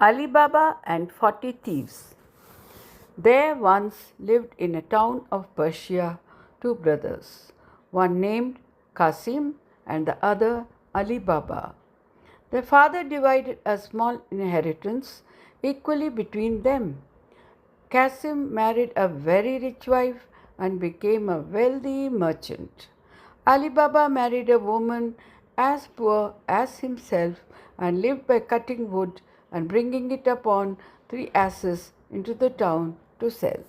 Ali Baba and 40 Thieves. There once lived in a town of Persia 2 brothers, one named Qasim and the other Ali Baba. Their father divided a small inheritance equally between them. Qasim married a very rich wife and became a wealthy merchant. Ali Baba married a woman as poor as himself and lived by cutting wood and bringing it upon 3 asses into the town to sell.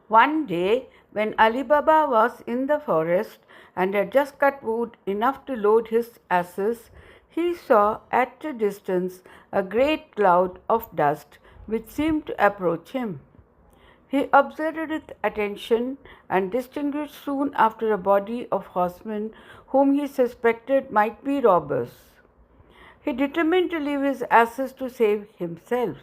One day, when Ali Baba was in the forest and had just cut wood enough to load his asses, he saw at a distance a great cloud of dust which seemed to approach him. He observed it with attention and distinguished soon after a body of horsemen whom he suspected might be robbers. He determined to leave his asses to save himself.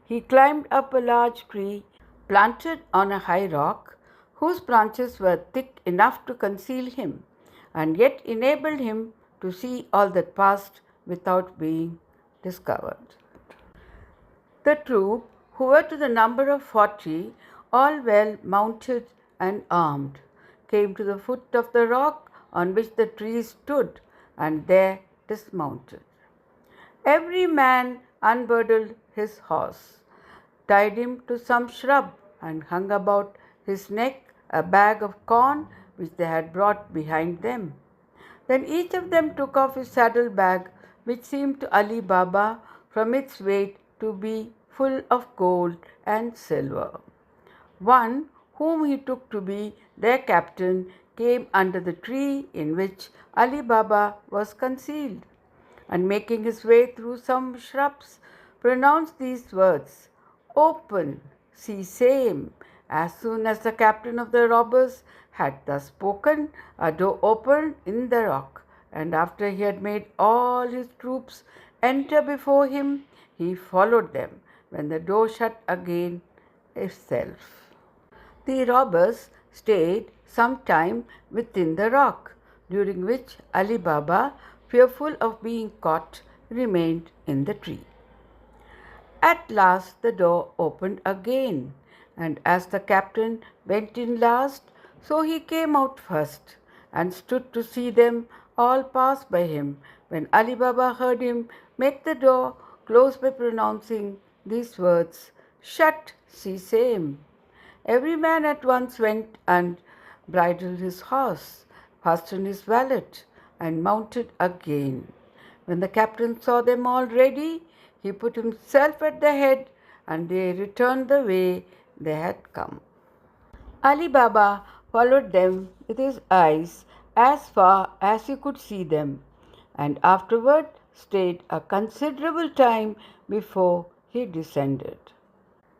He climbed up a large tree planted on a high rock, whose branches were thick enough to conceal him, and yet enabled him to see all that passed without being discovered. The troop, who were to the number of 40, all well mounted and armed, came to the foot of the rock on which the tree stood, and there dismounted. Every man unbridled his horse, tied him to some shrub, and hung about his neck a bag of corn which they had brought behind them. Then each of them took off his saddle bag, which seemed to Ali Baba from its weight to be full of gold and silver. One, whom he took to be their captain, came under the tree in which Ali Baba was concealed, and making his way through some shrubs, pronounced these words, "Open, see same." As soon as the captain of the robbers had thus spoken, a door opened in the rock, and after he had made all his troops enter before him, he followed them, when the door shut again itself. The robbers stayed some time within the rock, during which Ali Baba, fearful of being caught, remained in the tree. At last the door opened again, and as the captain went in last, so he came out first, and stood to see them all pass by him, when Ali Baba heard him make the door close by pronouncing these words, "Shut, see same." Every man at once went and bridled his horse, fastened his wallet, and mounted again. When the captain saw them all ready, he put himself at the head, and they returned the way they had come. Ali Baba followed them with his eyes as far as he could see them, and afterward stayed a considerable time before he descended.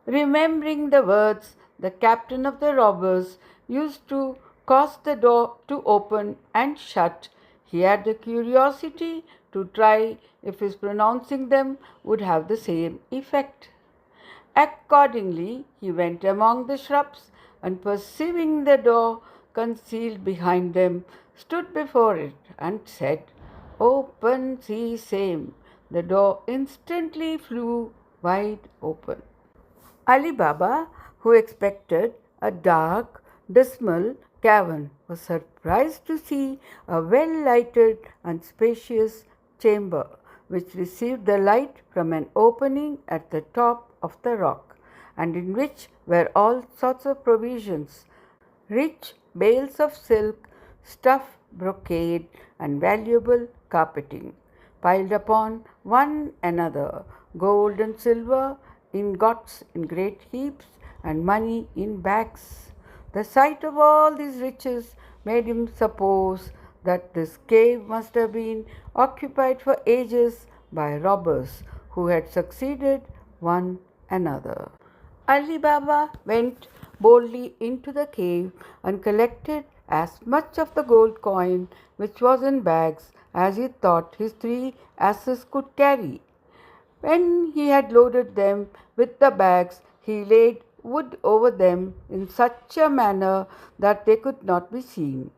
Remembering the words the captain of the robbers used to cause the door to open and shut, he had the curiosity to try if his pronouncing them would have the same effect. Accordingly, he went among the shrubs, and perceiving the door concealed behind them, stood before it and said, "Open, see same." The door instantly flew wide open. Ali Baba, who expected a dark, dismal cavern, was surprised to see a well-lighted and spacious chamber, which received the light from an opening at the top of the rock, and in which were all sorts of provisions, rich bales of silk, stuff, brocade, and valuable carpeting, piled upon one another, gold and silver, ingots in great heaps, and money in bags. The sight of all these riches made him suppose that this cave must have been occupied for ages by robbers who had succeeded one another. Ali Baba went boldly into the cave and collected as much of the gold coin which was in bags as he thought his 3 asses could carry. When he had loaded them with the bags, he laid wood over them in such a manner that they could not be seen.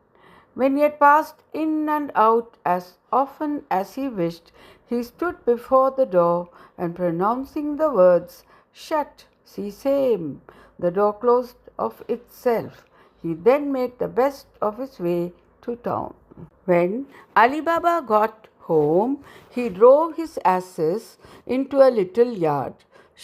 When he had passed in and out as often as he wished, he stood before the door and pronouncing the words, "Shut, sesame," the door closed of itself. He then made the best of his way to town. When Ali Baba got home, he drove his asses into a little yard,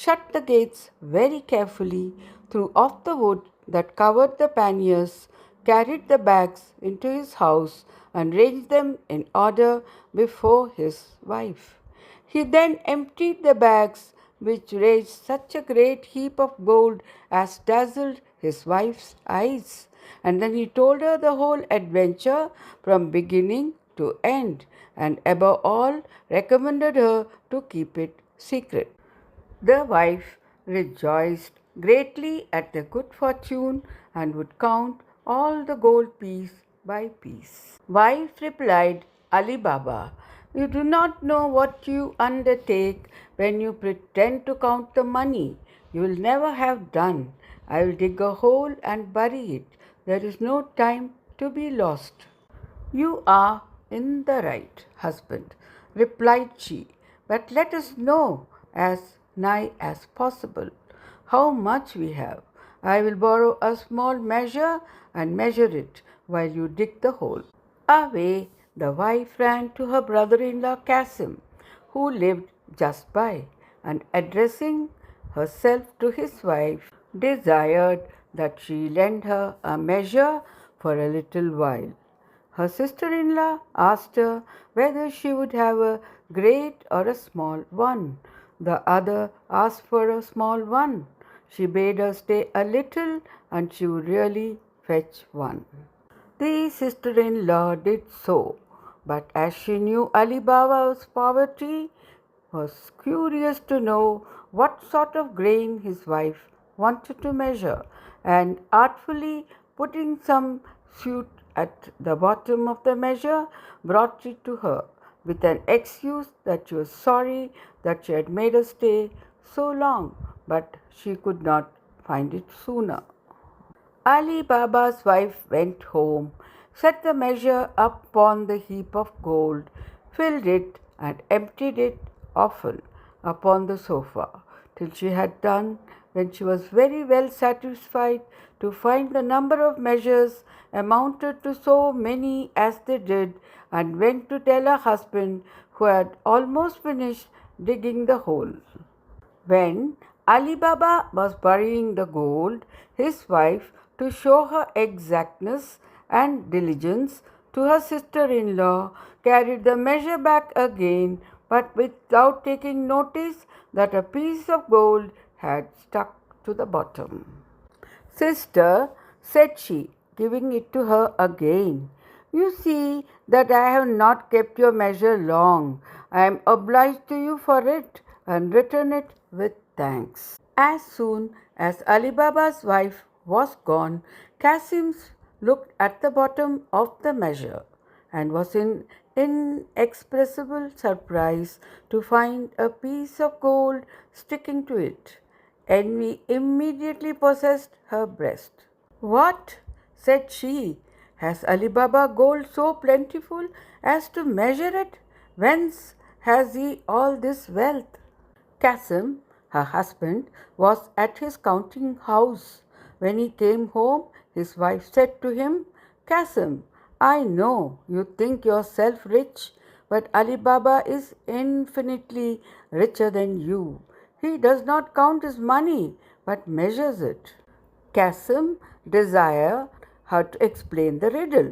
shut the gates very carefully, threw off the wood that covered the panniers, carried the bags into his house, and ranged them in order before his wife. He then emptied the bags, which raised such a great heap of gold as dazzled his wife's eyes. And then he told her the whole adventure from beginning to end, and above all recommended her to keep it secret. The wife rejoiced greatly at the good fortune and would count all the gold piece by piece. Wife replied, "Ali Baba, you do not know what you undertake when you pretend to count the money. You will never have done. I will dig a hole and bury it. There is no time to be lost." "You are in the right, husband," replied she, "but let us know as nigh as possible how much we have. I will borrow a small measure and measure it while you dig the hole." Away the wife ran to her brother-in-law Kasim, who lived just by, and addressing herself to his wife, desired that she lend her a measure for a little while. Her sister-in-law asked her whether she would have a great or a small one. The other asked for a small one. She bade her stay a little and she would really fetch one. The sister-in-law did so, but as she knew Ali Baba's poverty, was curious to know what sort of grain his wife wanted to measure, and artfully putting some suit at the bottom of the measure, brought it to her, with an excuse that she was sorry that she had made her stay so long, but she could not find it sooner. Ali Baba's wife went home, set the measure upon the heap of gold, filled it and emptied it often upon the sofa, till she had done, when she was very well satisfied to find the number of measures amounted to so many as they did, and went to tell her husband, who had almost finished digging the hole. When Ali Baba was burying the gold, his wife, to show her exactness and diligence to her sister-in-law, carried the measure back again, but without taking notice that a piece of gold had stuck to the bottom. "Sister," said she, giving it to her again, "you see that I have not kept your measure long. I am obliged to you for it, and return it with thanks." As soon as Ali Baba's wife was gone, Kasim looked at the bottom of the measure and was in inexpressible surprise to find a piece of gold sticking to it. Envy immediately possessed her breast. "What?" said she. "Has Ali Baba gold so plentiful as to measure it? Whence has he all this wealth?" Kasim, her husband, was at his counting house. When he came home, his wife said to him, "Kasim, I know you think yourself rich, but Ali Baba is infinitely richer than you. He does not count his money, but measures it." Kasim desired her to explain the riddle,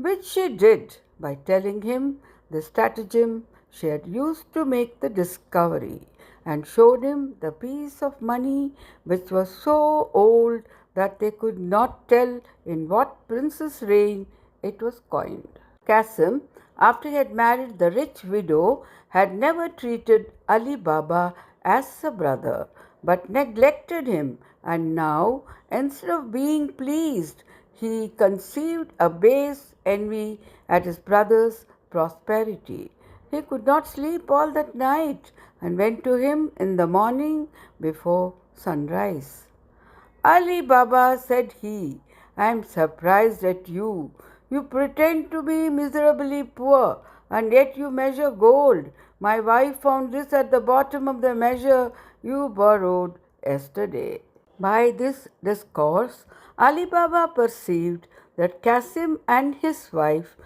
which she did by telling him the stratagem she had used to make the discovery, and showed him the piece of money, which was so old that they could not tell in what prince's reign it was coined. Kasim, after he had married the rich widow, had never treated Ali Baba as a brother, but neglected him, and now, instead of being pleased, he conceived a base envy at his brother's prosperity. He could not sleep all that night, and went to him in the morning before sunrise. "Ali Baba," said he, "I am surprised at you. You pretend to be miserably poor, and yet you measure gold. My wife found this at the bottom of the measure you borrowed yesterday." By this discourse, Ali Baba perceived that Qasim and his wife,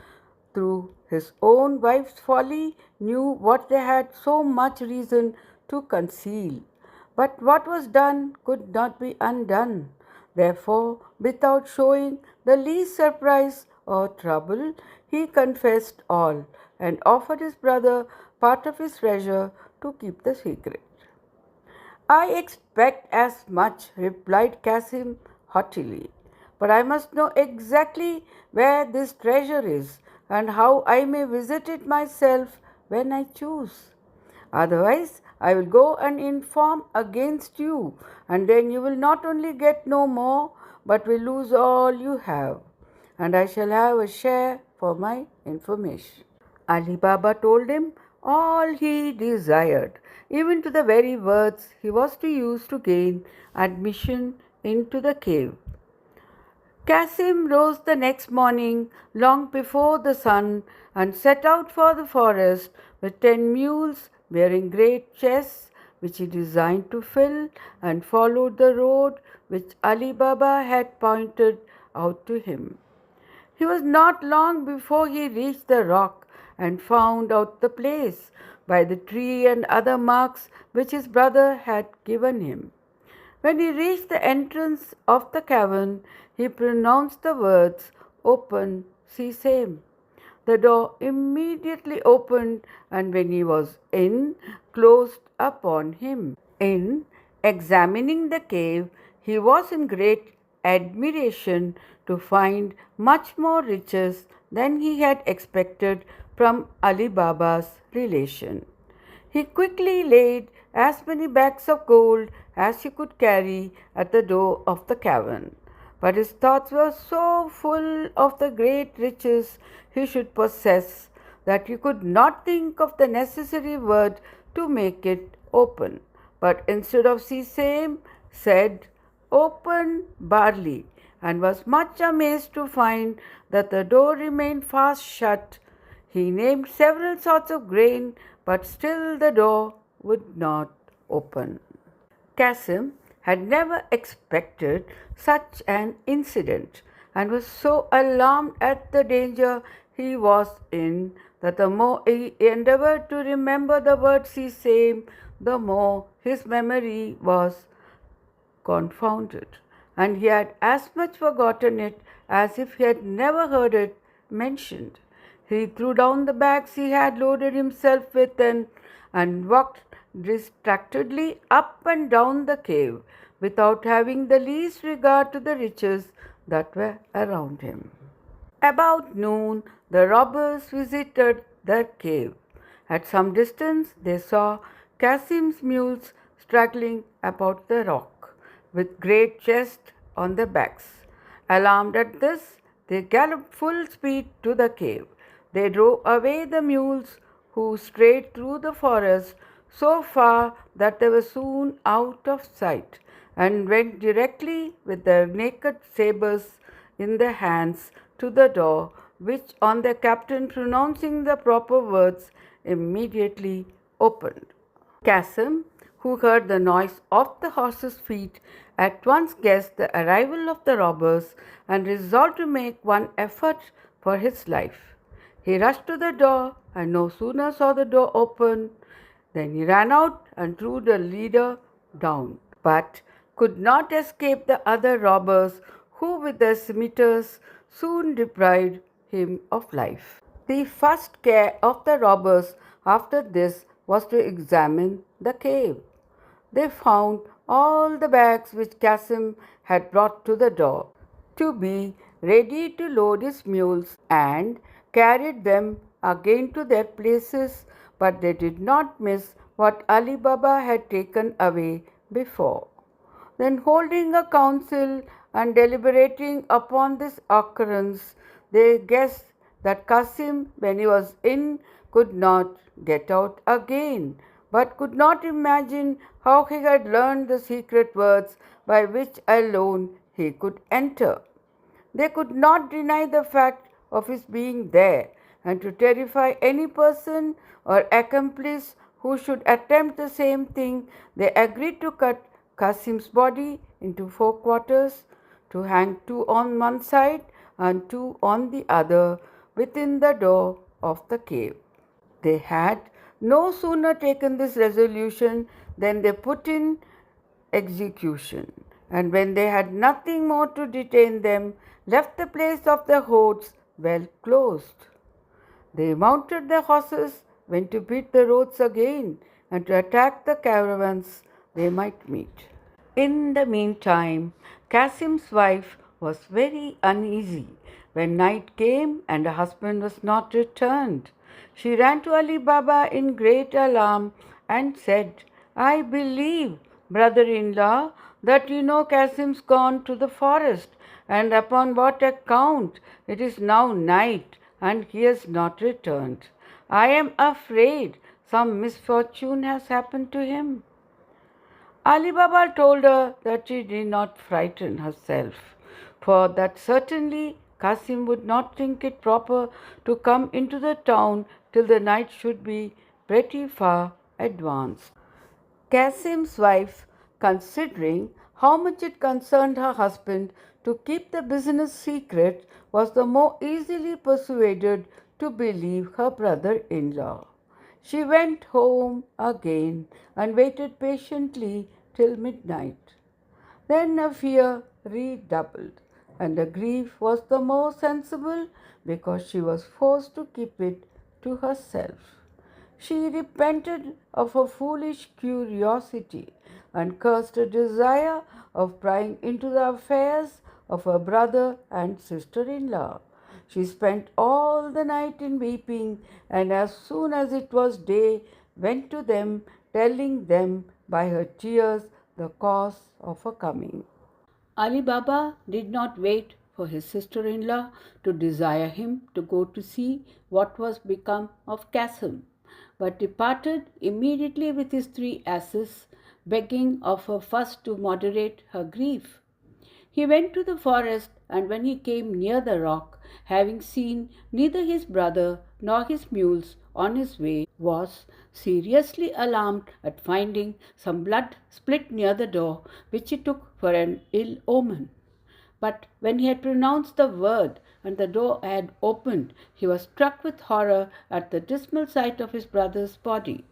through his own wife's folly, knew what they had so much reason to conceal. But what was done could not be undone. Therefore, without showing the least surprise or trouble, he confessed all and offered his brother part of his treasure to keep the secret. "I expect as much," replied Casim haughtily, "but I must know exactly where this treasure is and how I may visit it myself when I choose. Otherwise, I will go and inform against you, and then you will not only get no more, but will lose all you have, and I shall have a share for my information." Ali Baba told him all he desired, even to the very words he was to use to gain admission into the cave. Qasim rose the next morning long before the sun and set out for the forest with 10 mules bearing great chests which he designed to fill, and followed the road which Ali Baba had pointed out to him. He was not long before he reached the rock and found out the place by the tree and other marks which his brother had given him. When he reached the entrance of the cavern, he pronounced the words, "Open, sesame." The door immediately opened, and when he was in, closed upon him. In examining the cave, he was in great admiration to find much more riches than he had expected from Ali Baba's relation. He quickly laid as many bags of gold as he could carry at the door of the cavern. But his thoughts were so full of the great riches he should possess that he could not think of the necessary word to make it open, but instead of sesame said, "Open barley," and was much amazed to find that the door remained fast shut. He named several sorts of grain, but still the door would not open. Qasim had never expected such an incident, and was so alarmed at the danger he was in that the more he endeavored to remember the word sesame, the more his memory was confounded, and he had as much forgotten it as if he had never heard it mentioned. He threw down the bags he had loaded himself with and walked distractedly up and down the cave without having the least regard to the riches that were around him. About noon, the robbers visited the cave. At some distance, they saw Qasim's mules straggling about the rock, with great chests on their backs. Alarmed at this, they galloped full speed to the cave. They drove away the mules, who strayed through the forest so far that they were soon out of sight, and went directly with their naked sabres in their hands to the door, which, on their captain pronouncing the proper words, immediately opened. Qasim, who heard the noise of the horses' feet, at once guessed the arrival of the robbers and resolved to make one effort for his life. He rushed to the door and no sooner saw the door open than he ran out and threw the leader down, but could not escape the other robbers, who with their scimitars soon deprived him of life. The first care of the robbers after this was to examine the cave. They found all the bags which Qasim had brought to the door, to be ready to load his mules, and carried them again to their places, but they did not miss what Ali Baba had taken away before. Then, holding a council and deliberating upon this occurrence, they guessed that Qasim, when he was in, could not get out again, but could not imagine how he had learned the secret words by which alone he could enter. They could not deny the fact of his being there, and to terrify any person or accomplice who should attempt the same thing, they agreed to cut Qasim's body into 4 quarters, to hang 2 on one side and 2 on the other within the door of the cave. They had no sooner taken this resolution than they put in execution, and when they had nothing more to detain them, left the place of their hoards well closed. They mounted their horses, went to beat the roads again, and to attack the caravans they might meet. In the meantime, Qasim's wife was very uneasy when night came and her husband was not returned. She ran to Ali Baba in great alarm and said, "I believe, brother-in-law, that you know Qasim's gone to the forest, and upon what account it is now night and he has not returned. I am afraid some misfortune has happened to him." Ali Baba told her that she did not frighten herself, for that certainly Qasim would not think it proper to come into the town till the night should be pretty far advanced. Qasim's wife, considering how much it concerned her husband to keep the business secret, was the more easily persuaded to believe her brother-in-law. She went home again and waited patiently till midnight. Then her fear redoubled, and her grief was the more sensible because she was forced to keep it to herself. She repented of her foolish curiosity and cursed her desire of prying into the affairs of her brother and sister-in-law. She spent all the night in weeping, and as soon as it was day, went to them, telling them by her tears the cause of her coming. Ali Baba did not wait for his sister-in-law to desire him to go to see what was become of Qasim, but departed immediately with his 3 asses, begging of her first to moderate her grief. He went to the forest, and when he came near the rock, having seen neither his brother nor his mules on his way, was seriously alarmed at finding some blood split near the door, which he took for an ill omen. But when he had pronounced the word and the door had opened, he was struck with horror at the dismal sight of his brother's body.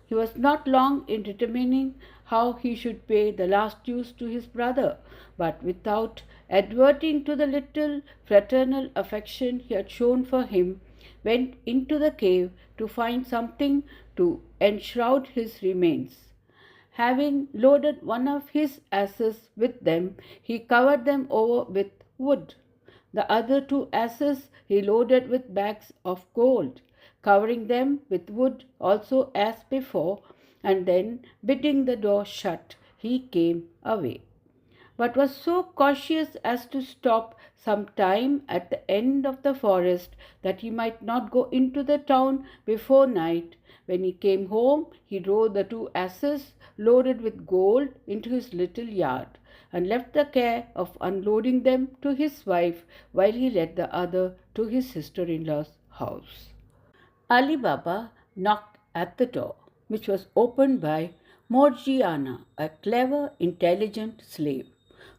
He was not long in determining how he should pay the last dues to his brother, but without adverting to the little fraternal affection he had shown for him, went into the cave to find something to enshroud his remains. Having loaded one of his asses with them, he covered them over with wood. The other 2 asses he loaded with bags of gold, covering them with wood also as before, and then, bidding the door shut, he came away, but was so cautious as to stop some time at the end of the forest, that he might not go into the town before night. When he came home, he drove the 2 asses loaded with gold into his little yard, and left the care of unloading them to his wife, while he led the other to his sister-in-law's house. Ali Baba knocked at the door, which was opened by Morgiana, a clever, intelligent slave,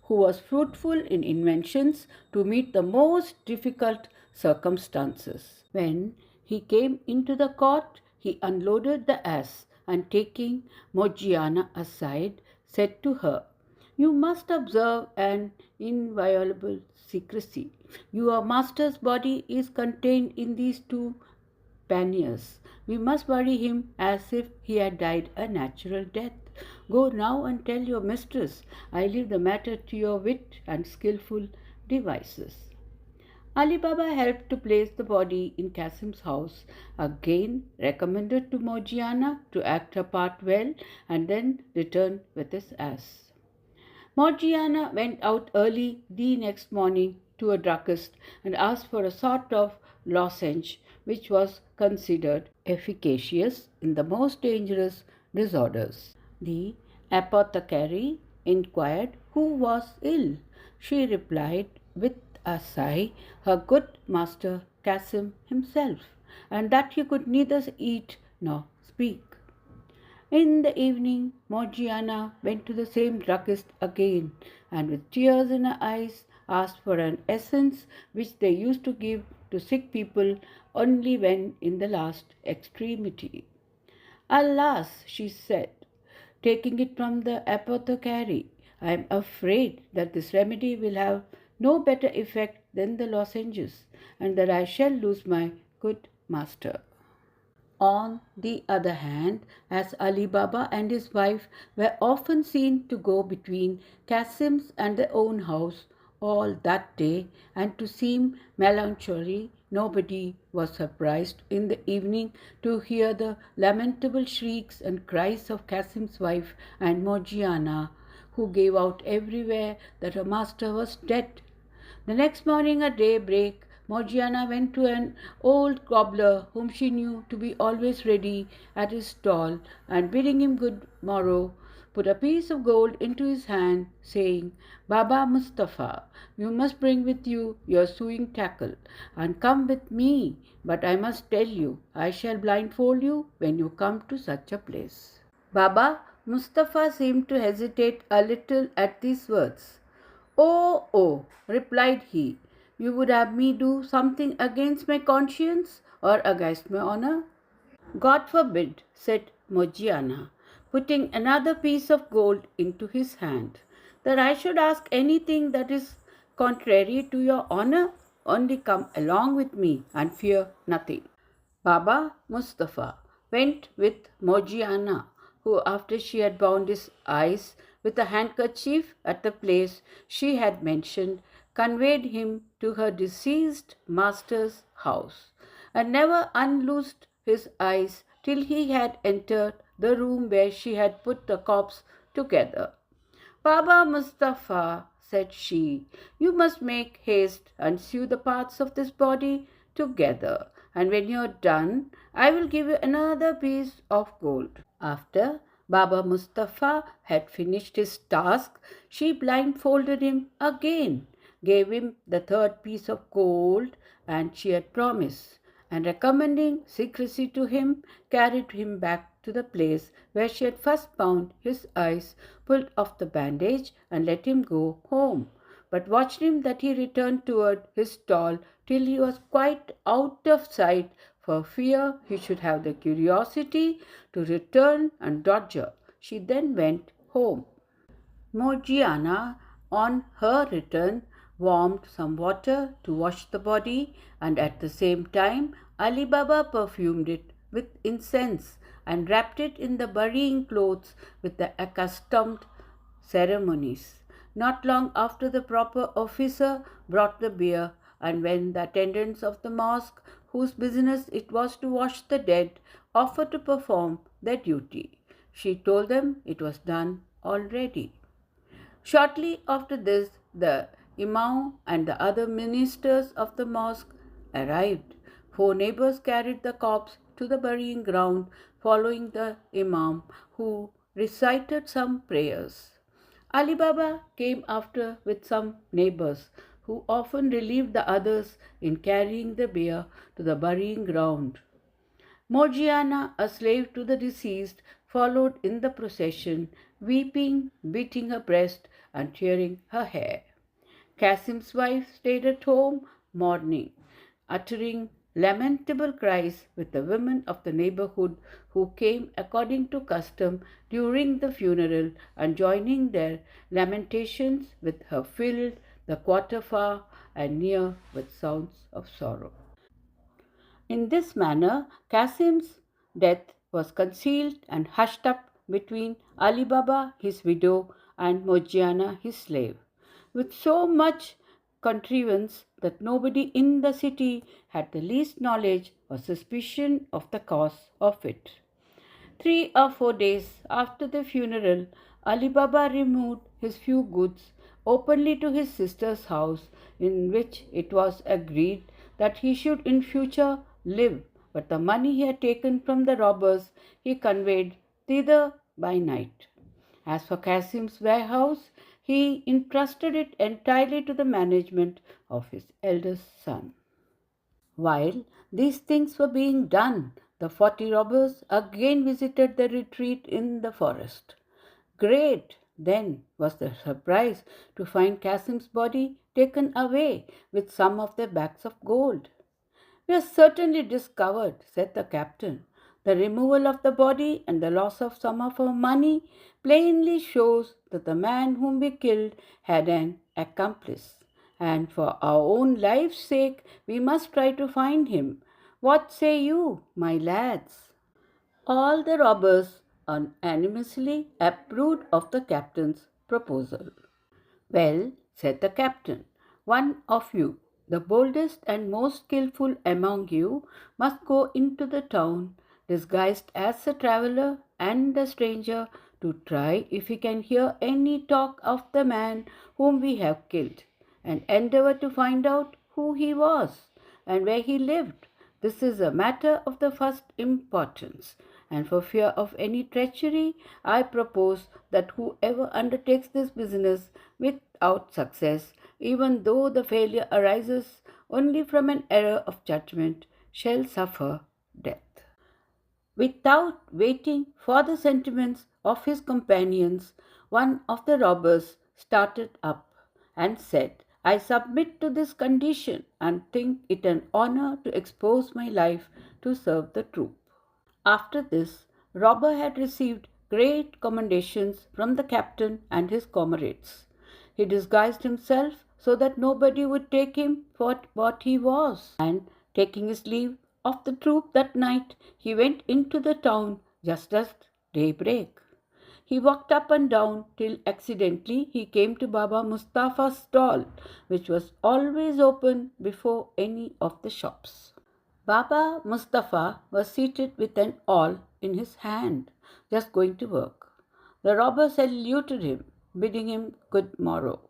who was fruitful in inventions to meet the most difficult circumstances. When he came into the court, he unloaded the ass, and taking Morgiana aside, said to her, "You must observe an inviolable secrecy. Your master's body is contained in these 2 panniers. We must bury him as if he had died a natural death. Go now and tell your mistress I leave the matter to your wit and skilful devices." Ali Baba helped to place the body in Qasim's house, again recommended to Morgiana to act her part well, and then returned with his ass. Morgiana went out early the next morning to a druggist and asked for a sort of lozenge which was considered efficacious in the most dangerous disorders. The apothecary inquired who was ill. She replied with a sigh, her good master Kasim himself, and that he could neither eat nor speak. In the evening, Morgiana went to the same druggist again, and with tears in her eyes asked for an essence which they used to give to sick people only when in the last extremity. Alas, she said, taking it from the apothecary, I am afraid that this remedy will have no better effect than the lozenges, and that I shall lose my good master. On the other hand, as Ali Baba and his wife were often seen to go between Kasim's and their own house all that day, and to seem melancholy, nobody was surprised in the evening to hear the lamentable shrieks and cries of Kasim's wife and Morgiana, who gave out everywhere that her master was dead. The next morning at daybreak, Morgiana went to an old cobbler whom she knew to be always ready at his stall, and bidding him good morrow, put a piece of gold into his hand, saying, Baba Mustapha, you must bring with you your sewing tackle, and come with me, but I must tell you, I shall blindfold you when you come to such a place. Baba Mustapha seemed to hesitate a little at these words. Oh, replied he, you would have me do something against my conscience or against my honor? God forbid, said Morgiana, putting another piece of gold into his hand, that I should ask anything that is contrary to your honor. Only come along with me and fear nothing. Baba Mustapha went with Morgiana, who, after she had bound his eyes with a handkerchief at the place she had mentioned, conveyed him to her deceased master's house, and never unloosed his eyes till he had entered the room where she had put the corpse together. Baba Mustapha, said she, you must make haste and sew the parts of this body together, and when you are done, I will give you another piece of gold. After Baba Mustapha had finished his task, she blindfolded him again, gave him the third piece of gold and she had promised, and recommending secrecy to him, carried him back to the place where she had first bound his eyes, pulled off the bandage, and let him go home, but watched him that he returned toward his stall till he was quite out of sight, for fear he should have the curiosity to return and dodge her. She then went home. Morgiana, on her return, warmed some water to wash the body, and at the same time Ali Baba perfumed it with incense and wrapped it in the burying clothes with the accustomed ceremonies. Not long after, the proper officer brought the bier, and when the attendants of the mosque, whose business it was to wash the dead, offered to perform their duty, she told them it was done already. Shortly after this, the Imam and the other ministers of the mosque arrived. 4 neighbors carried the corpse to the burying ground, following the Imam, who recited some prayers. Ali Baba came after with some neighbors, who often relieved the others in carrying the bier to the burying ground. Morgiana, a slave to the deceased, followed in the procession, weeping, beating her breast, and tearing her hair. Kasim's wife stayed at home mourning, uttering lamentable cries with the women of the neighborhood, who came according to custom during the funeral, and joining their lamentations with her, filled the quarter far and near with sounds of sorrow. In this manner, Kasim's death was concealed and hushed up between Ali Baba, his widow, and Morgiana, his slave, with so much contrivance that nobody in the city had the least knowledge or suspicion of the cause of it. 3 or 4 days after the funeral, Ali Baba removed his few goods openly to his sister's house, in which it was agreed that he should in future live, but the money he had taken from the robbers he conveyed thither by night. As for Kasim's warehouse, he entrusted it entirely to the management of his eldest son. While these things were being done, the 40 robbers again visited the retreat in the forest. Great, then, was their surprise to find Kasim's body taken away with some of their bags of gold. "We have certainly discovered," said the captain. "The removal of the body and the loss of some of our money plainly shows that the man whom we killed had an accomplice. And for our own lives' sake, we must try to find him. What say you, my lads?" All the robbers unanimously approved of the captain's proposal. "Well," said the captain, "one of you, the boldest and most skilful among you, must go into the town, disguised as a traveler and a stranger, to try if he can hear any talk of the man whom we have killed, and endeavor to find out who he was and where he lived. This is a matter of the first importance, and for fear of any treachery, I propose that whoever undertakes this business without success, even though the failure arises only from an error of judgment, shall suffer death." Without waiting for the sentiments of his companions, one of the robbers started up and said, "I submit to this condition and think it an honor to expose my life to serve the troop." After this, Robber had received great commendations from the captain and his comrades. He disguised himself so that nobody would take him for what he was, and taking his leave of the troop that night, he went into the town just at daybreak. He walked up and down till accidentally he came to Baba Mustafa's stall, which was always open before any of the shops. Baba Mustafa was seated with an awl in his hand, just going to work. The robber saluted him, bidding him good morrow,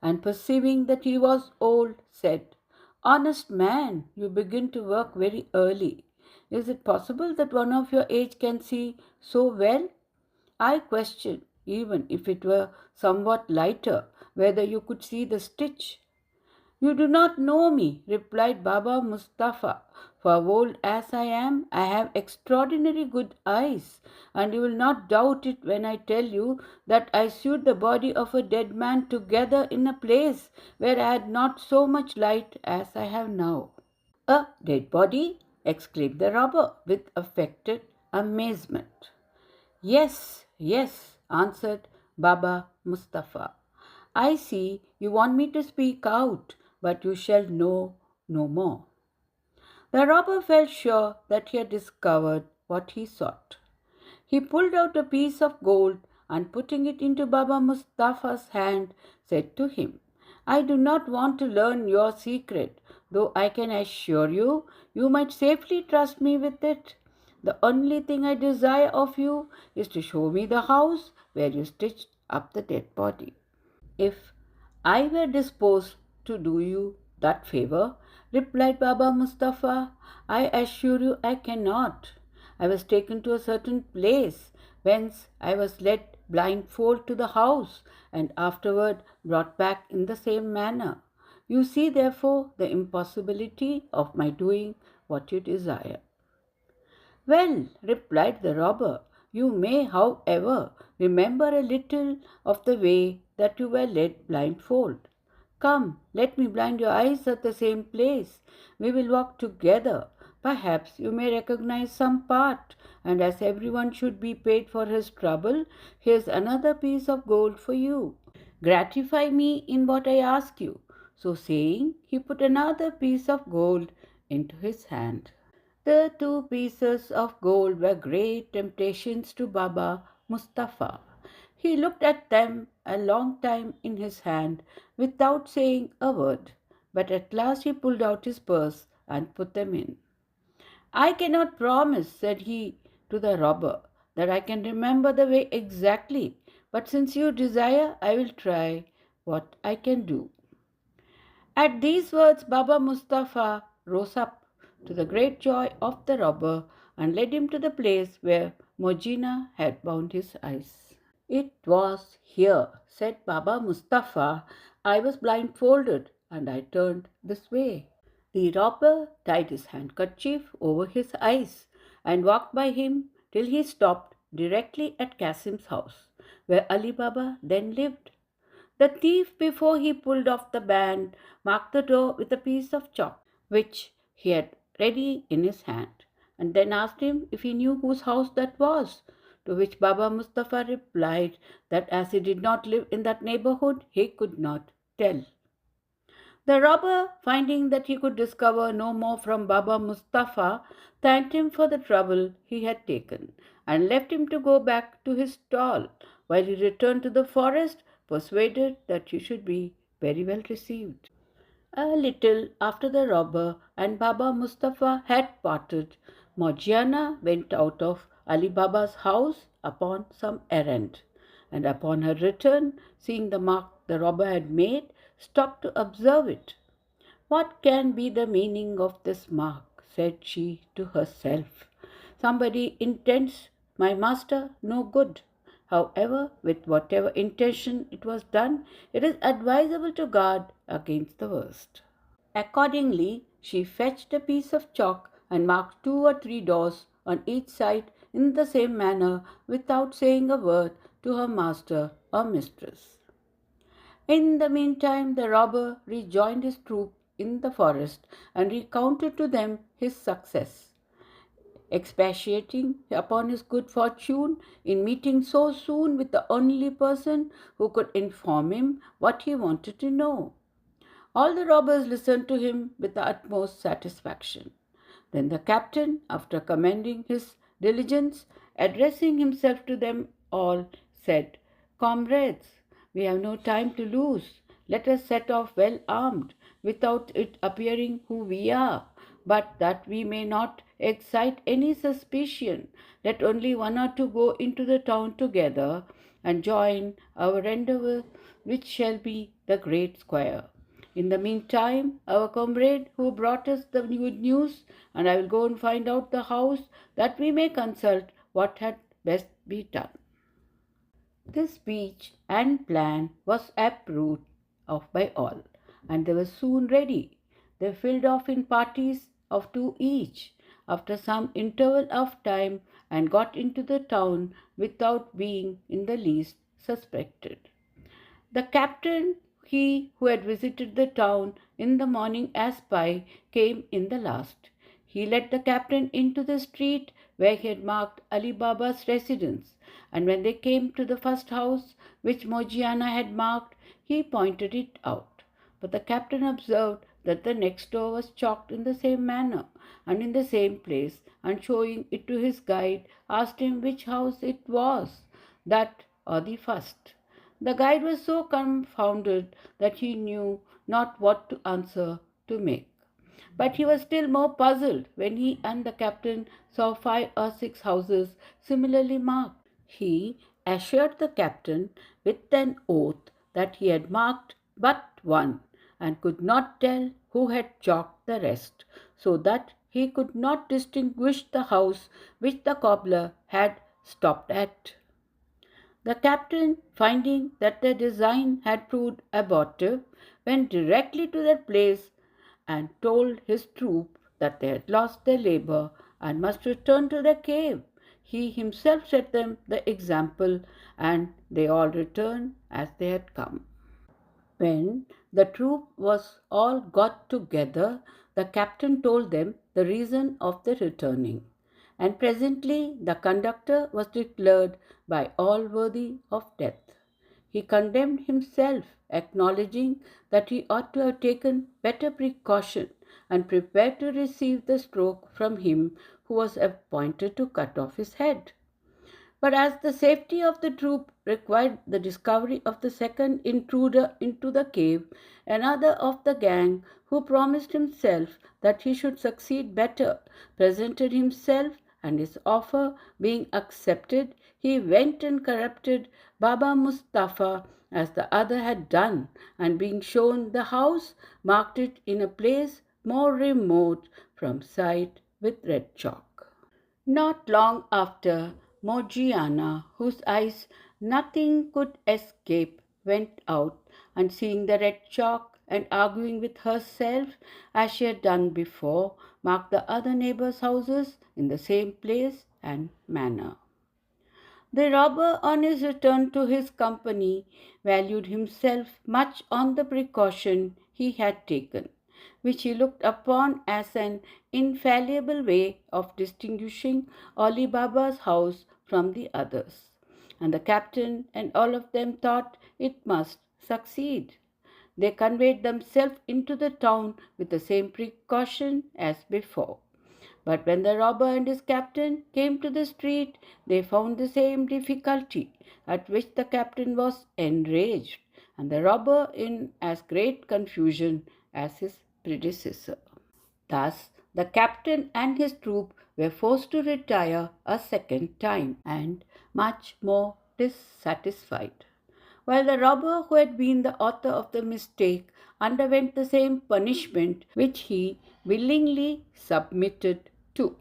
and perceiving that he was old, said, "Honest man, you begin to work very early. Is it possible that one of your age can see so well? I question, even if it were somewhat lighter, whether you could see the stitch." "You do not know me," replied Baba Mustafa. "For old as I am, I have extraordinary good eyes, and you will not doubt it when I tell you that I sewed the body of a dead man together in a place where I had not so much light as I have now." "A dead body?" exclaimed the robber with affected amazement. "Yes, yes," answered Baba Mustafa. "I see you want me to speak out, but you shall know no more." The robber felt sure that he had discovered what he sought. He pulled out a piece of gold and putting it into Baba Mustafa's hand, said to him, "I do not want to learn your secret, though I can assure you, you might safely trust me with it. The only thing I desire of you is to show me the house where you stitched up the dead body." "If I were disposed to do you that favor," replied Baba Mustafa, "I assure you I cannot. I was taken to a certain place, whence I was led blindfold to the house, and afterward brought back in the same manner. You see, therefore, the impossibility of my doing what you desire." "Well," replied the robber, "you may, however, remember a little of the way that you were led blindfold. Come, let me blind your eyes at the same place. We will walk together. Perhaps you may recognize some part, and as everyone should be paid for his trouble, here's another piece of gold for you. Gratify me in what I ask you." So saying, he put another piece of gold into his hand. The two pieces of gold were great temptations to Baba Mustafa. He looked at them a long time in his hand without saying a word, but at last he pulled out his purse and put them in. "I cannot promise," said he to the robber, "that I can remember the way exactly, but since you desire, I will try what I can do." At these words, Baba Mustafa rose up, to the great joy of the robber, and led him to the place where Mojina had bound his eyes. "It was here," said Baba Mustafa. "I was blindfolded and I turned this way." The robber tied his handkerchief over his eyes and walked by him till he stopped directly at Kasim's house, where Ali Baba then lived. The thief, before he pulled off the band, marked the door with a piece of chalk, which he had ready in his hand, and then asked him if he knew whose house that was, to which Baba Mustafa replied that as he did not live in that neighborhood, he could not tell. The robber, finding that he could discover no more from Baba Mustafa, thanked him for the trouble he had taken, and left him to go back to his stall, while he returned to the forest, persuaded that he should be very well received. A little after the robber and Baba Mustafa had parted, Morgiana went out of Ali Baba's house upon some errand, and upon her return, seeing the mark the robber had made, stopped to observe it. "What can be the meaning of this mark?" said she to herself. "Somebody intends my master no good. However, with whatever intention it was done, it is advisable to guard against the worst." Accordingly, she fetched a piece of chalk and marked 2 or 3 doors on each side in the same manner, without saying a word to her master or mistress. In the meantime, the robber rejoined his troop in the forest and recounted to them his success, expatiating upon his good fortune in meeting so soon with the only person who could inform him what he wanted to know. All the robbers listened to him with the utmost satisfaction. Then the captain, after commending his diligence, addressing himself to them all, said, "Comrades, we have no time to lose. Let us set off well armed, without it appearing who we are. But that we may not excite any suspicion, let only 1 or 2 go into the town together and join our rendezvous, which shall be the great square. In the meantime, our comrade who brought us the good news, and I will go and find out the house, that we may consult what had best be done." This speech and plan was approved of by all, and they were soon ready. They filed off in parties of 2 each, after some interval of time, and got into the town without being in the least suspected. The captain, he who had visited the town in the morning as spy, came in the last. He led the captain into the street where he had marked Ali Baba's residence, and when they came to the first house which Morgiana had marked, he pointed it out. But the captain observed that the next door was chalked in the same manner and in the same place, and showing it to his guide, asked him which house it was, that or the first. The guide was so confounded that he knew not what to answer to make. But he was still more puzzled when he and the captain saw 5 or 6 houses similarly marked. He assured the captain with an oath that he had marked but one, and could not tell who had chalked the rest, so that he could not distinguish the house which the cobbler had stopped at. The captain, finding that their design had proved abortive, went directly to that place and told his troop that they had lost their labor and must return to their cave. He himself set them the example, and they all returned as they had come. When the troop was all got together, the captain told them the reason of their returning, and presently the conductor was declared by all worthy of death. He condemned himself, acknowledging that he ought to have taken better precaution and prepared to receive the stroke from him who was appointed to cut off his head. But as the safety of the troop required the discovery of the second intruder into the cave, another of the gang, who promised himself that he should succeed better, presented himself, and his offer being accepted, he went and corrupted Baba Mustafa as the other had done, and being shown the house, marked it in a place more remote from sight with red chalk. Not long after, Morgiana, whose eyes Nothing could escape, went out, and seeing the red chalk and arguing with herself as she had done before, marked the other neighbors' houses in the same place and manner. The robber, on his return to his company, valued himself much on the precaution he had taken, which he looked upon as an infallible way of distinguishing Ali Baba's house from the others. And the captain and all of them thought it must succeed. They conveyed themselves into the town with the same precaution as before. But when the robber and his captain came to the street, they found the same difficulty, at which the captain was enraged, and the robber in as great confusion as his predecessor. Thus, the captain and his troop were forced to retire a second time, and much more dissatisfied, while the robber who had been the author of the mistake underwent the same punishment which he willingly submitted to.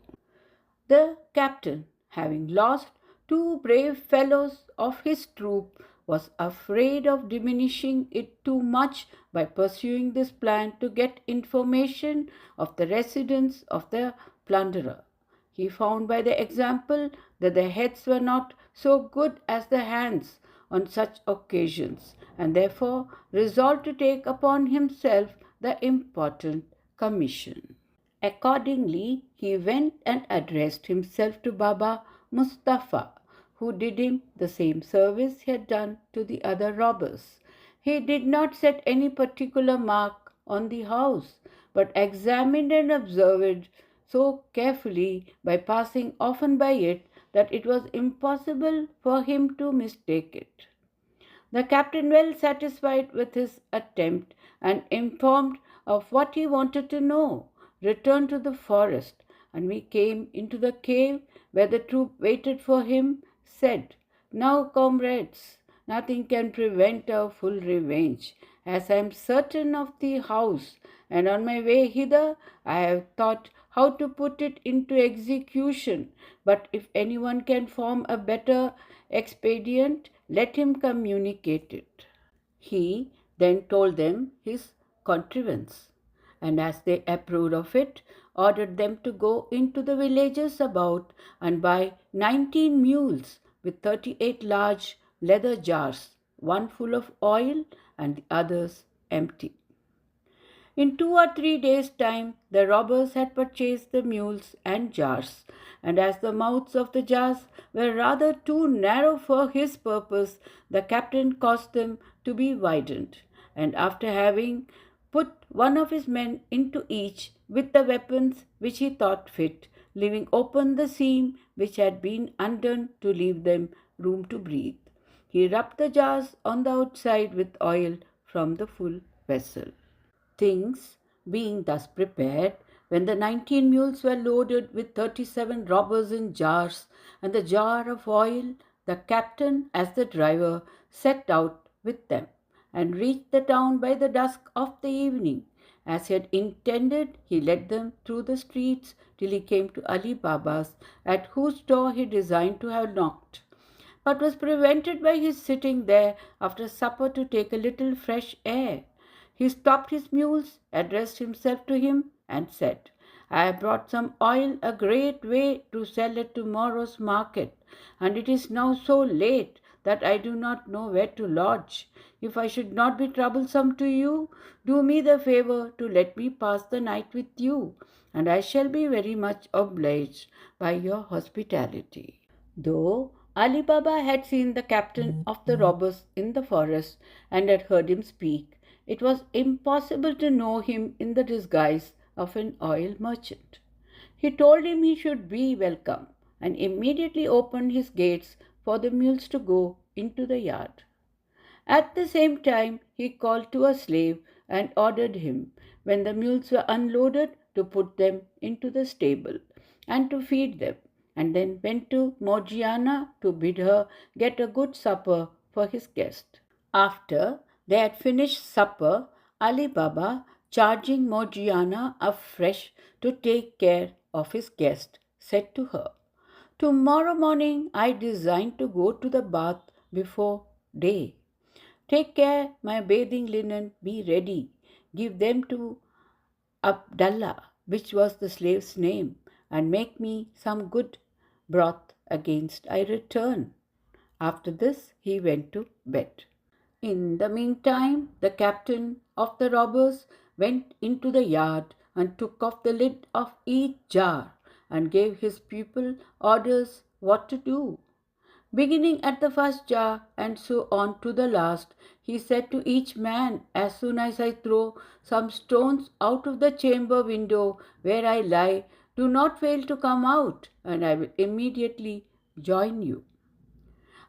The captain, having lost two brave fellows of his troop, was afraid of diminishing it too much by pursuing this plan to get information of the residence of the plunderer. He found by the example that the heads were not so good as the hands on such occasions, and therefore resolved to take upon himself the important commission. Accordingly, he went and addressed himself to Baba Mustafa, who did him the same service he had done to the other robbers. He did not set any particular mark on the house, but examined and observed it so carefully by passing often by it that it was impossible for him to mistake it. The captain, well satisfied with his attempt and informed of what he wanted to know, returned to the forest, and we came into the cave where the troop waited for him, said, "Now, comrades, nothing can prevent our full revenge, as I am certain of the house, and on my way hither I have thought how to put it into execution. But if anyone can form a better expedient, let him communicate it." He then told them his contrivance, and as they approved of it, ordered them to go into the villages about and buy 19 mules with 38 large leather jars, one full of oil and the others empty. In 2 or 3 days' time, the robbers had purchased the mules and jars, and as the mouths of the jars were rather too narrow for his purpose, the captain caused them to be widened, and after having put one of his men into each with the weapons which he thought fit, leaving open the seam which had been undone to leave them room to breathe, he rubbed the jars on the outside with oil from the full vessel. Things being thus prepared, when the 19 mules were loaded with 37 robbers in jars and the jar of oil, the captain, as the driver, set out with them and reached the town by the dusk of the evening. As he had intended, he led them through the streets till he came to Ali Baba's, at whose door he designed to have knocked, but was prevented by his sitting there after supper to take a little fresh air. He stopped his mules, addressed himself to him, and said, "I have brought some oil a great way to sell at tomorrow's market, and it is now so late that I do not know where to lodge. If I should not be troublesome to you, do me the favor to let me pass the night with you, and I shall be very much obliged by your hospitality." Though Ali Baba had seen the captain of the robbers in the forest and had heard him speak, it was impossible to know him in the disguise of an oil merchant. He told him he should be welcome, and immediately opened his gates for the mules to go into the yard. At the same time, he called to a slave and ordered him, when the mules were unloaded, to put them into the stable and to feed them, and then went to Morgiana to bid her get a good supper for his guest. After they had finished supper, Ali Baba, charging Morgiana afresh to take care of his guest, said to her, "Tomorrow morning I design to go to the bath before day. Take care, my bathing linen be ready. Give them to Abdallah, which was the slave's name, and make me some good broth against I return. After this, he went to bed. In the meantime, the captain of the robbers went into the yard and took off the lid of each jar and gave his pupil orders what to do. Beginning at the first jar and so on to the last, he said to each man, as soon as I throw some stones out of the chamber window where I lie, do not fail to come out, and I will immediately join you.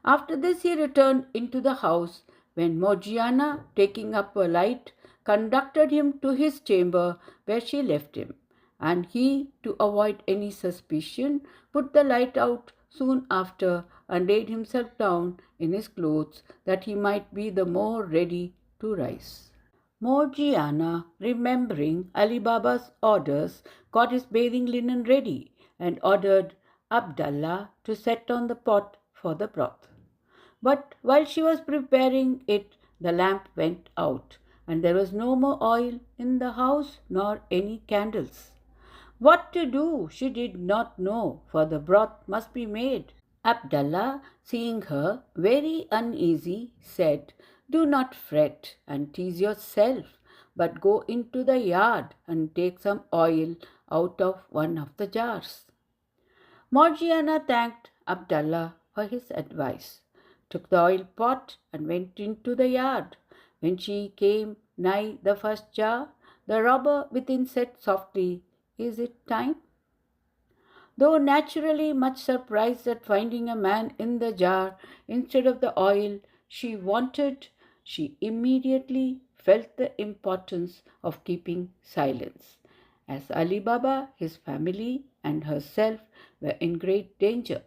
After this he returned into the house, when Morgiana, taking up a light, conducted him to his chamber where she left him, and he, to avoid any suspicion, put the light out soon after and laid himself down in his clothes that he might be the more ready to rise. Morgiana, remembering Ali Baba's orders, got his bathing linen ready and ordered Abdallah to set on the pot for the broth. But while she was preparing it, the lamp went out, and there was no more oil in the house nor any candles. What to do she did not know, for the broth must be made. Abdallah, seeing her very uneasy, said, Do not fret and tease yourself, but go into the yard and take some oil out of one of the jars. Morgiana thanked Abdallah for his advice, took the oil pot, and went into the yard. When she came nigh the first jar, the robber within said softly, Is it time? Though naturally much surprised at finding a man in the jar instead of the oil she wanted, she immediately felt the importance of keeping silence, as Ali Baba, his family, and herself were in great danger.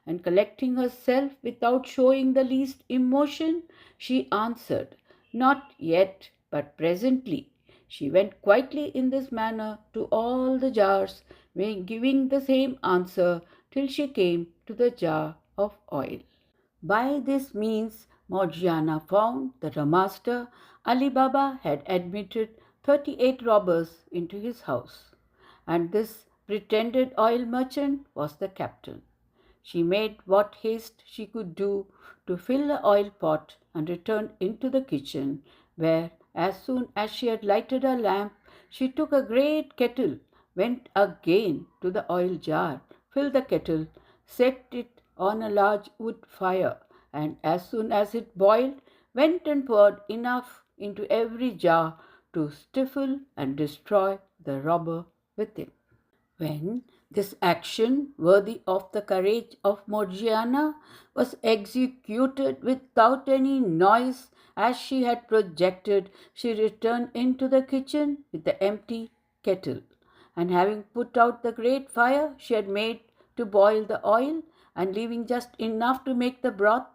And collecting herself without showing the least emotion, she answered, Not yet, but presently. She went quietly in this manner to all the jars, giving the same answer till she came to the jar of oil. By this means, Morgiana found that her master, Ali Baba, had admitted 38 robbers into his house, and this pretended oil merchant was the captain. She made what haste she could do to fill the oil pot and returned into the kitchen, where, as soon as she had lighted her lamp, she took a great kettle, went again to the oil jar, filled the kettle, set it on a large wood fire, and as soon as it boiled, went and poured enough into every jar to stifle and destroy the robber within. When this action, worthy of the courage of Morgiana, was executed without any noise as she had projected, she returned into the kitchen with the empty kettle, and having put out the great fire she had made to boil the oil, and leaving just enough to make the broth,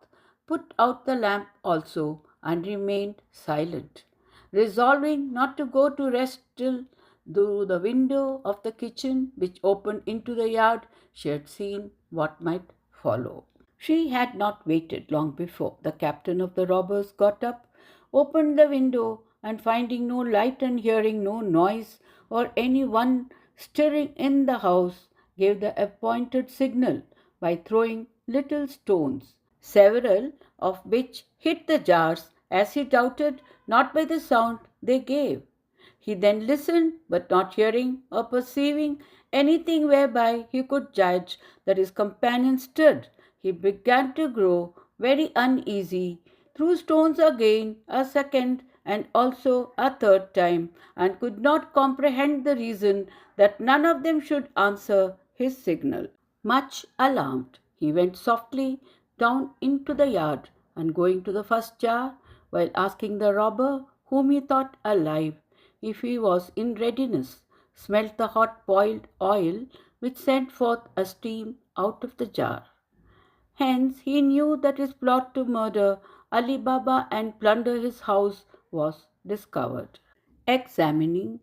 put out the lamp also, and remained silent, resolving not to go to rest till through the window of the kitchen, which opened into the yard, she had seen what might follow. She had not waited long before the captain of the robbers got up, opened the window, and finding no light and hearing no noise or any one stirring in the house, gave the appointed signal by throwing little stones, several of which hit the jars, as he doubted not by the sound they gave. He then listened, but not hearing or perceiving anything whereby he could judge that his companion stood, he began to grow very uneasy, threw stones again a second and also a third time, and could not comprehend the reason that none of them should answer his signal. Much alarmed, he went softly down into the yard, and going to the first jar, while asking the robber, whom he thought alive, if he was in readiness, smelt the hot boiled oil which sent forth a steam out of the jar. Hence he knew that his plot to murder Ali Baba and plunder his house was discovered. Examining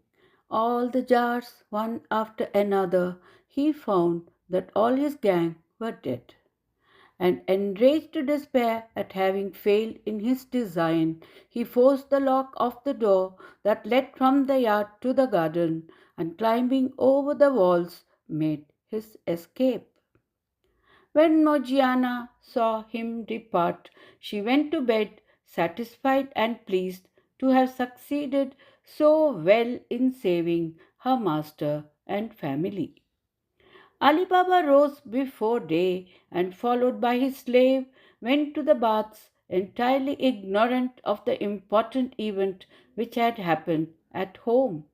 all the jars one after another, he found that all his gang were dead. And enraged to despair at having failed in his design, he forced the lock of the door that led from the yard to the garden, and climbing over the walls, made his escape. When Morgiana saw him depart, she went to bed, satisfied and pleased to have succeeded so well in saving her master and family. Ali Baba rose before day and, followed by his slave, went to the baths, entirely ignorant of the important event which had happened at home.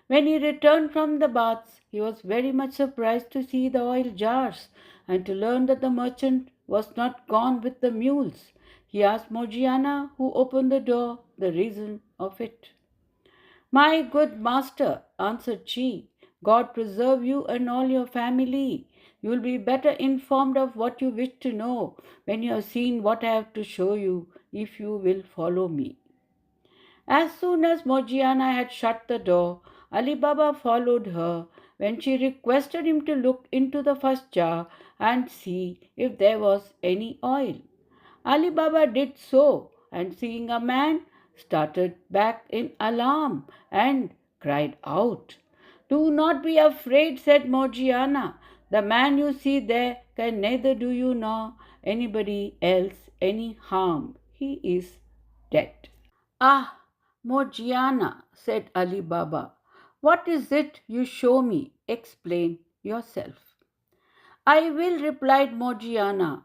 When he returned from the baths, he was very much surprised to see the oil jars and to learn that the merchant was not gone with the mules. He asked Morgiana, who opened the door, the reason of it. "My good master," answered she, "God preserve you and all your family. You will be better informed of what you wish to know when you have seen what I have to show you, if you will follow me." As soon as Morgiana had shut the door, Ali Baba followed her, when she requested him to look into the first jar and see if there was any oil. Ali Baba did so, and seeing a man, started back in alarm and cried out. "Do not be afraid," said Morgiana. "The man you see there can neither do you nor anybody else any harm. He is dead." "Ah, Morgiana," said Ali Baba, "what is it you show me? Explain yourself." "I will," replied Morgiana.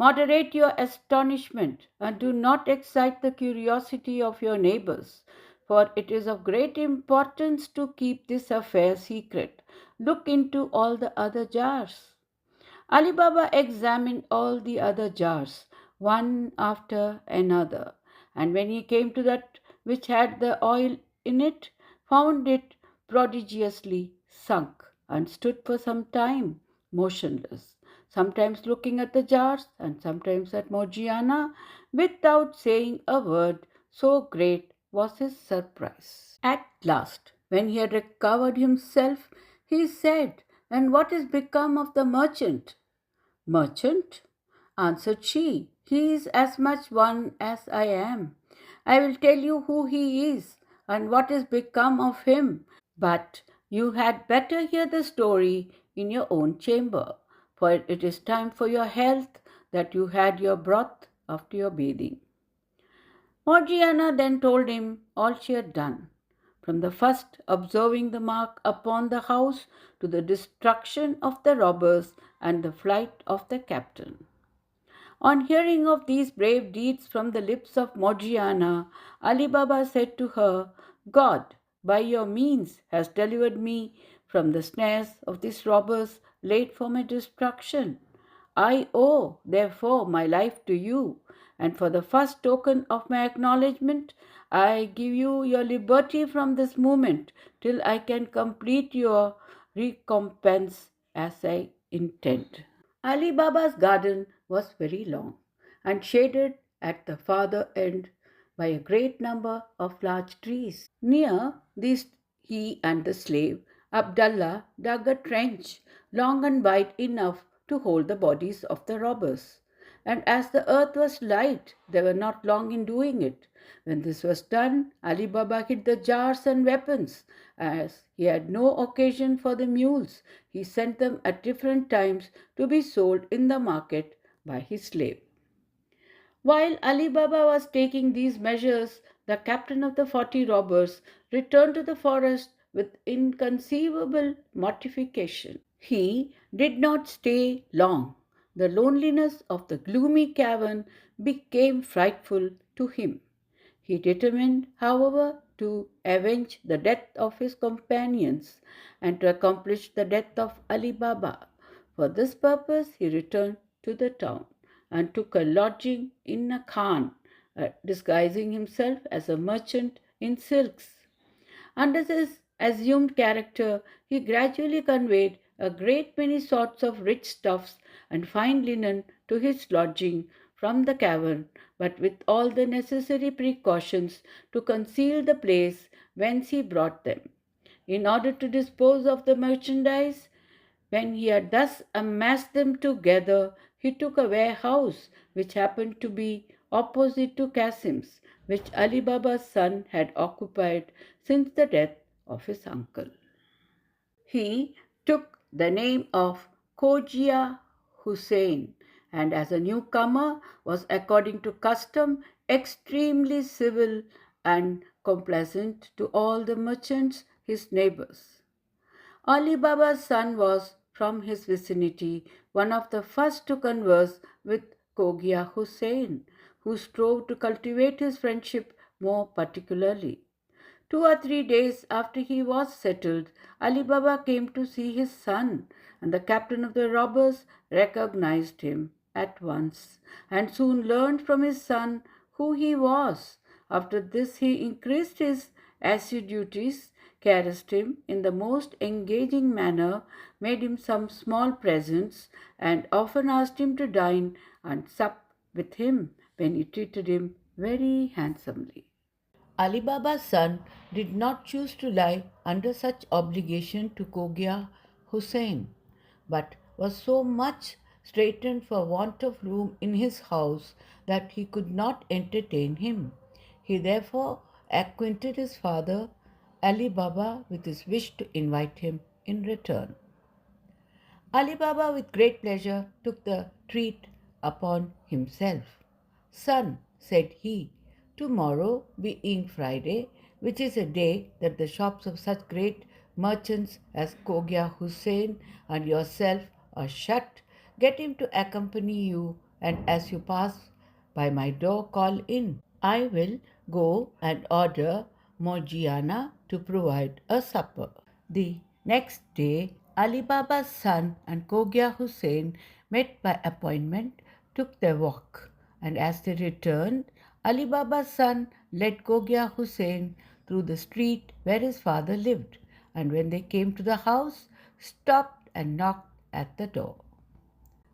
"Moderate your astonishment, and do not excite the curiosity of your neighbors, for it is of great importance to keep this affair secret. Look into all the other jars." Ali Baba examined all the other jars, one after another, and when he came to that which had the oil in it, found it prodigiously sunk, and stood for some time motionless, sometimes looking at the jars and sometimes at Morgiana, without saying a word, so great was his surprise. At last, when he had recovered himself, he said, "And what is become of the merchant?" "Merchant?" answered she. "He is as much one as I am. I will tell you who he is and what is become of him, but you had better hear the story in your own chamber, for it is time for your health that you had your broth after your bathing." Morgiana then told him all she had done, from the first observing the mark upon the house to the destruction of the robbers and the flight of the captain. On hearing of these brave deeds from the lips of Morgiana, Ali Baba said to her, "God, by your means, has delivered me from the snares of these robbers laid for my destruction. I owe, therefore, my life to you, and for the first token of my acknowledgment, I give you your liberty from this moment till I can complete your recompense as I intend." Ali Baba's garden was very long and shaded at the farther end by a great number of large trees. Near these he and the slave Abdallah dug a trench long and wide enough to hold the bodies of the robbers. And as the earth was light, they were not long in doing it. When this was done, Ali Baba hid the jars and weapons. As he had no occasion for the mules, he sent them at different times to be sold in the market by his slave. While Ali Baba was taking these measures, the captain of the 40 robbers returned to the forest with inconceivable mortification. He did not stay long. The loneliness of the gloomy cavern became frightful to him. He determined, however, to avenge the death of his companions and to accomplish the death of Ali Baba. For this purpose, he returned to the town and took a lodging in a khan, disguising himself as a merchant in silks. Under this assumed character, he gradually conveyed a great many sorts of rich stuffs and fine linen to his lodging from the cavern, but with all the necessary precautions to conceal the place whence he brought them. In order to dispose of the merchandise, when he had thus amassed them together, he took a warehouse which happened to be opposite to Kasim's, which Ali Baba's son had occupied since the death of his uncle. He took the name of Khoja Hussain, and as a newcomer was according to custom extremely civil and complaisant to all the merchants, his neighbors. Ali Baba's son was, from his vicinity, one of the first to converse with Khogia Hussain, who strove to cultivate his friendship more particularly. 2 or 3 days after he was settled, Ali Baba came to see his son, and the captain of the robbers recognized him at once, and soon learned from his son who he was. After this, he increased his assiduities, caressed him in the most engaging manner, made him some small presents, and often asked him to dine and sup with him, when he treated him very handsomely. Ali Baba's son did not choose to lie under such obligation to Khogia Hussain, but was so much straitened for want of room in his house that he could not entertain him. He therefore acquainted his father, Ali Baba, with his wish to invite him in return. Ali Baba with great pleasure took the treat upon himself. Son, said he, tomorrow being Friday, which is a day that the shops of such great merchants as Khogia Hussain and yourself are shut, get him to accompany you, and as you pass by my door, call in. I will go and order Morgiana to provide a supper. The next day, Ali Baba's son and Khogia Hussain met by appointment, took their walk, and as they returned, Ali Baba's son led Khogia Hussain through the street where his father lived, and when they came to the house, stopped and knocked at the door.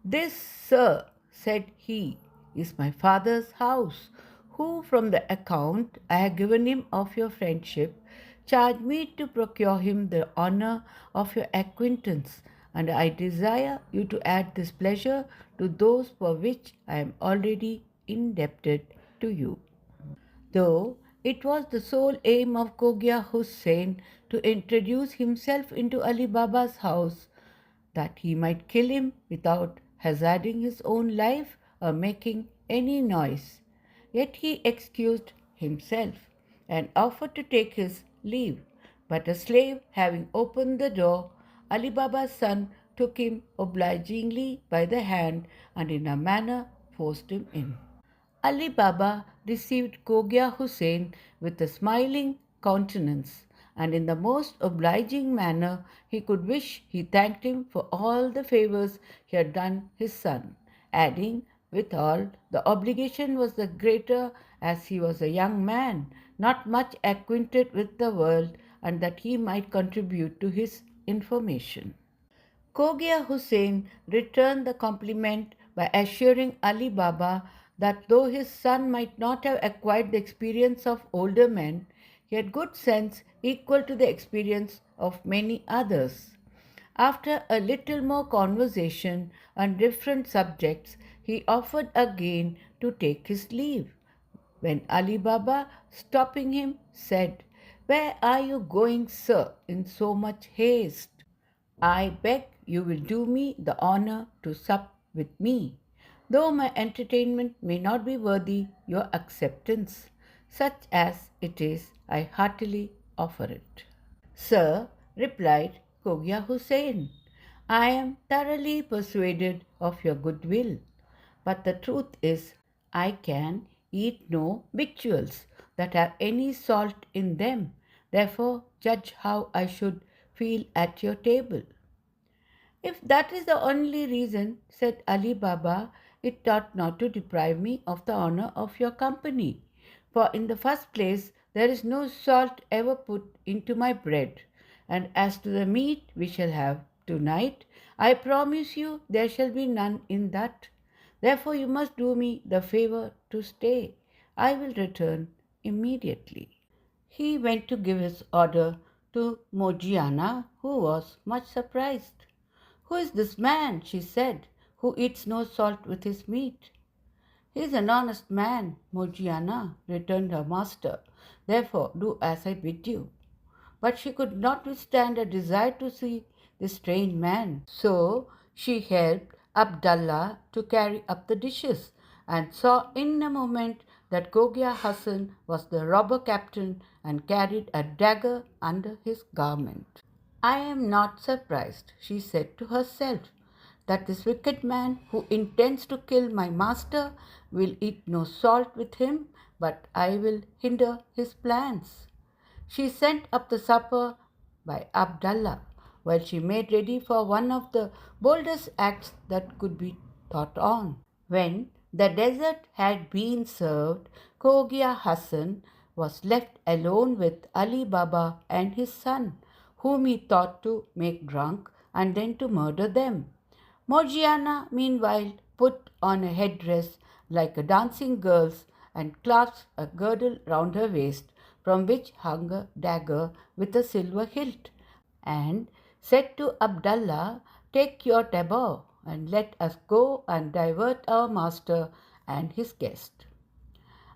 This, sir, said he, is my father's house, who, from the account I have given him of your friendship, charged me to procure him the honor of your acquaintance, and I desire you to add this pleasure to those for which I am already indebted to you. Though it was the sole aim of Khogia Hussain to introduce himself into Ali Baba's house, that he might kill him without hazarding his own life or making any noise. Yet he excused himself and offered to take his leave. But a slave having opened the door, Ali Baba's son took him obligingly by the hand and in a manner forced him in. Ali Baba received Khogia Hussain with a smiling countenance, and in the most obliging manner he could wish, he thanked him for all the favours he had done his son, adding, withal, the obligation was the greater as he was a young man, not much acquainted with the world, and that he might contribute to his information. Khogia Hussain returned the compliment by assuring Ali Baba that though his son might not have acquired the experience of older men, he had good sense equal to the experience of many others. After a little more conversation on different subjects, he offered again to take his leave, when Ali Baba, stopping him, said, "Where are you going, sir, in so much haste? I beg you will do me the honor to sup with me, though my entertainment may not be worthy your acceptance. Such as it is, I heartily offer it." "Sir," replied Khogia Hussain, "I am thoroughly persuaded of your goodwill, but the truth is I can eat no victuals that have any salt in them. Therefore judge how I should feel at your table." "If that is the only reason," said Ali Baba, "it ought not to deprive me of the honor of your company. For in the first place, there is no salt ever put into my bread, and as to the meat we shall have tonight, I promise you there shall be none in that. Therefore you must do me the favor to stay. I will return immediately." He went to give his order to Morgiana, who was much surprised. "Who is this man," she said, who eats no salt with his meat. He is an honest man, Morgiana, returned her master. Therefore do as I bid you. But she could not withstand a desire to see this strange man. So she helped Abdallah to carry up the dishes, and saw in a moment that Cogia Hassan was the robber captain and carried a dagger under his garment. I am not surprised, she said to herself, that this wicked man who intends to kill my master will eat no salt with him, but I will hinder his plans. She sent up the supper by Abdallah, while she made ready for one of the boldest acts that could be thought on. When the dessert had been served, Cogia Hassan was left alone with Ali Baba and his son, whom he thought to make drunk and then to murder them. Morgiana, meanwhile, put on a headdress like a dancing girl's and clasped a girdle round her waist, from which hung a dagger with a silver hilt, and said to Abdallah, "Take your tabor, and let us go and divert our master and his guest."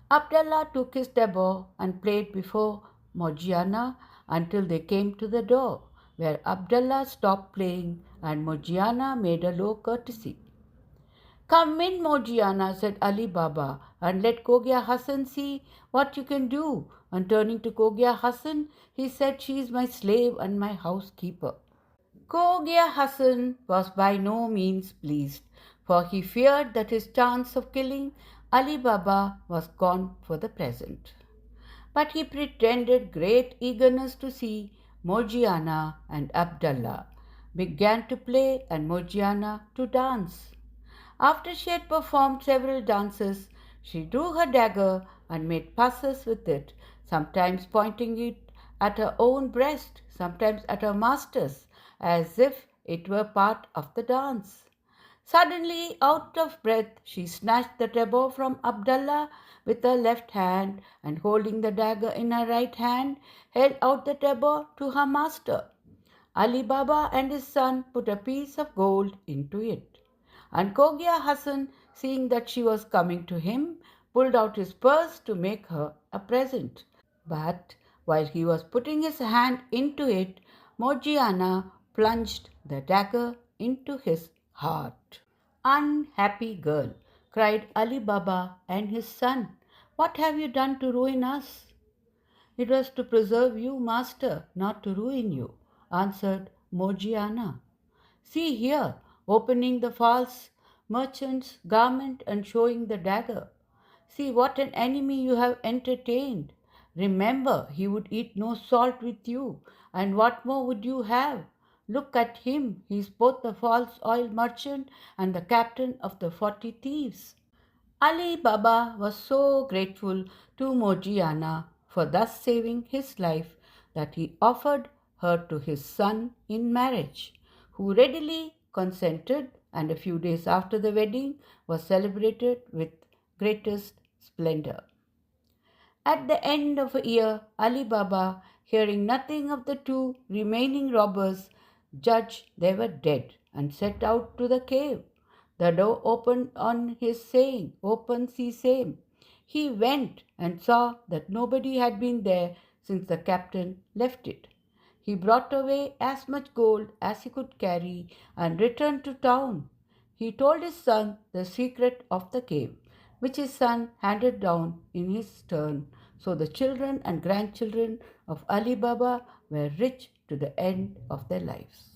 Abdallah took his tabor and played before Morgiana until they came to the door, where Abdallah stopped playing and Morgiana made a low courtesy. "Come in, Morgiana," said Ali Baba, "and let Cogia Hassan see what you can do." And turning to Cogia Hassan, he said, "She is my slave and my housekeeper." Cogia Hassan was by no means pleased, for he feared that his chance of killing Ali Baba was gone for the present. But he pretended great eagerness to see Morgiana, and Abdallah began to play and Morgiana to dance. After she had performed several dances, she drew her dagger and made passes with it, sometimes pointing it at her own breast, sometimes at her master's, as if it were part of the dance. Suddenly, out of breath, she snatched the tabor from Abdallah with her left hand, and holding the dagger in her right hand, held out the tabor to her master. Ali Baba and his son put a piece of gold into it, and Cogia Hassan, seeing that she was coming to him, pulled out his purse to make her a present. But while he was putting his hand into it, Morgiana plunged the dagger into his heart. "Unhappy girl," cried Ali Baba and his son, "what have you done to ruin us?" "It was to preserve you, master, not to ruin you," answered Morgiana. "See here," opening the false merchant's garment and showing the dagger. "See what an enemy you have entertained. Remember, he would eat no salt with you, and what more would you have? Look at him, he is both the false oil merchant and the captain of the 40 thieves." Ali Baba was so grateful to Morgiana for thus saving his life that he offered her to his son in marriage, who readily consented, and a few days after the wedding was celebrated with greatest splendor. At the end of a year, Ali Baba, hearing nothing of the two remaining robbers, judged they were dead, and set out to the cave. The door opened on his saying, "Open, see same." He went and saw that nobody had been there since the captain left it. He brought away as much gold as he could carry and returned to town. He told his son the secret of the cave, which his son handed down in his turn. So the children and grandchildren of Ali Baba were rich to the end of their lives.